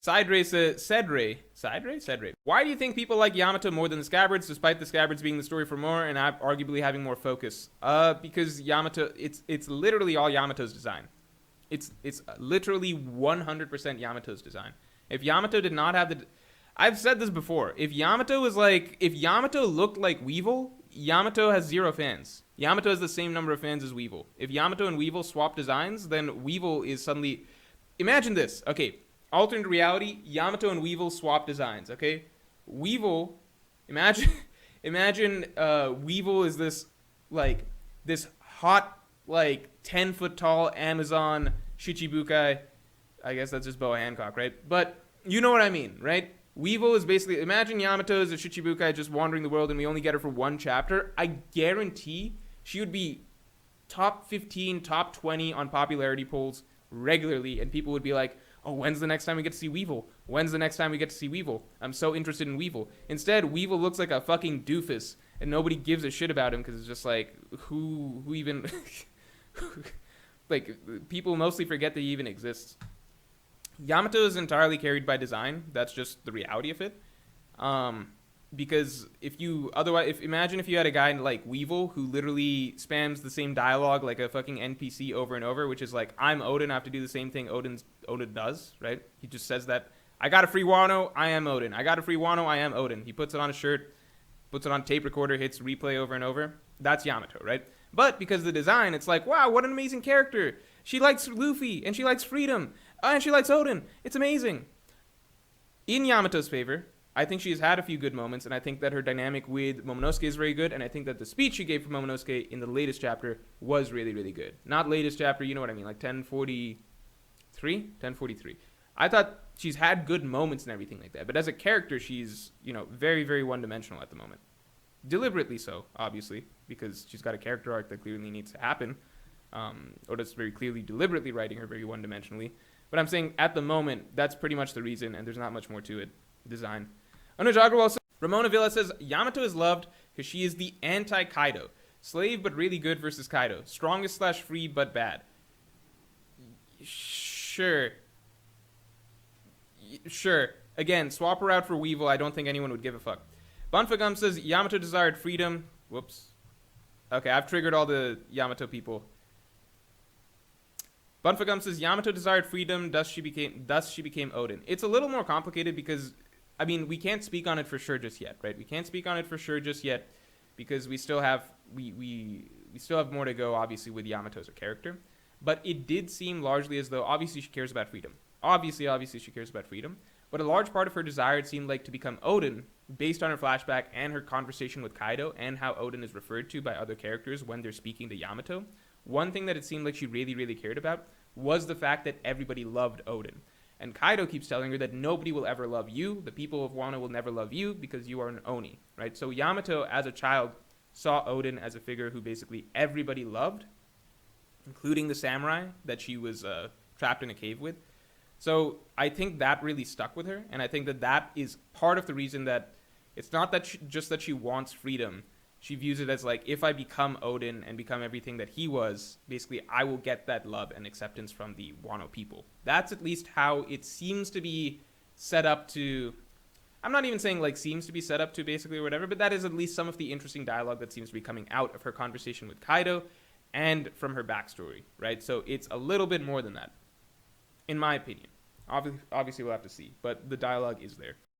Saidrei says, Sedrei. Why do you think people like Yamato more than the Scabbards, despite the Scabbards being the story for more and arguably having more focus? Because Yamato, it's literally all Yamato's design. It's literally 100% Yamato's design. If Yamato did not have the, I've said this before. If Yamato looked like Weevil, Yamato has 0 fans. Yamato has the same number of fans as Weevil. If Yamato and Weevil swap designs, then Weevil is suddenly. Imagine this. Okay, alternate reality. Yamato and Weevil swap designs. Okay, Weevil. Imagine, imagine Weevil is this hot 10-foot tall Amazon Shichibukai. I guess that's just Boa Hancock, right? But you know what I mean, right? Weevil is basically, imagine Yamato as a Shichibukai just wandering the world and we only get her for 1 chapter. I guarantee she would be top 15, top 20 on popularity polls regularly, and people would be like, oh, when's the next time we get to see Weevil? When's the next time we get to see Weevil? I'm so interested in Weevil. Instead, Weevil looks like a fucking doofus, and nobody gives a shit about him because it's just like, who even... people mostly forget that he even exists. Yamato is entirely carried by design. That's just the reality of it. Because imagine if you had a guy like Weevil who literally spams the same dialogue like a fucking NPC over and over, which is like, I'm Odin, I have to do the same thing Odin does, right? He just says that, I got a free Wano, I am Odin. I got a free Wano, I am Odin. He puts it on a shirt, puts it on tape recorder, hits replay over and over. That's Yamato, right? But because of the design, it's like, wow, what an amazing character. She likes Luffy, and she likes freedom, and she likes Odin. It's amazing. In Yamato's favor, I think she has had a few good moments, and I think that her dynamic with Momonosuke is very good, and I think that the speech she gave for Momonosuke in the latest chapter was really, really good. Not latest chapter, you know what I mean, like 1043? 1043. I thought she's had good moments and everything like that, but as a character, she's, very, very one-dimensional at the moment. Deliberately so, obviously, because she's got a character arc that clearly needs to happen. Oda's very clearly deliberately writing her very one-dimensionally. But I'm saying at the moment, that's pretty much the reason, and there's not much more to it. Design. Anuj Agrawal says, Ramona Villa says, Yamato is loved because she is the anti-Kaido. Slave but really good versus Kaido. Strongest / free but bad. Sure. Again, swap her out for Weevil. I don't think anyone would give a fuck. Bunfagum says, Yamato desired freedom. Whoops. Okay, I've triggered all the Yamato people. Bunfagum says, Yamato desired freedom, thus she became Odin. It's a little more complicated because, we can't speak on it for sure just yet, right? We can't speak on it for sure just yet because we still have more to go, obviously, with Yamato as a character. But it did seem largely as though, obviously, she cares about freedom. Obviously, she cares about freedom. But a large part of her desire, it seemed like, to become Odin, based on her flashback and her conversation with Kaido and how Odin is referred to by other characters when they're speaking to Yamato. One thing that it seemed like she really, really cared about was the fact that everybody loved Odin. And Kaido keeps telling her that nobody will ever love you. The people of Wano will never love you because you are an Oni, right? So Yamato, as a child, saw Odin as a figure who basically everybody loved, including the samurai that she was trapped in a cave with. So I think that really stuck with her, and I think that is part of the reason that it's not that just that she wants freedom. She views it as like, if I become Odin and become everything that he was, basically I will get that love and acceptance from the Wano people. That's at least how it seems to be set up to... I'm not even saying seems to be set up to basically or whatever, but that is at least some of the interesting dialogue that seems to be coming out of her conversation with Kaido and from her backstory, right? So it's a little bit more than that, in my opinion. Obviously we'll have to see, but the dialogue is there.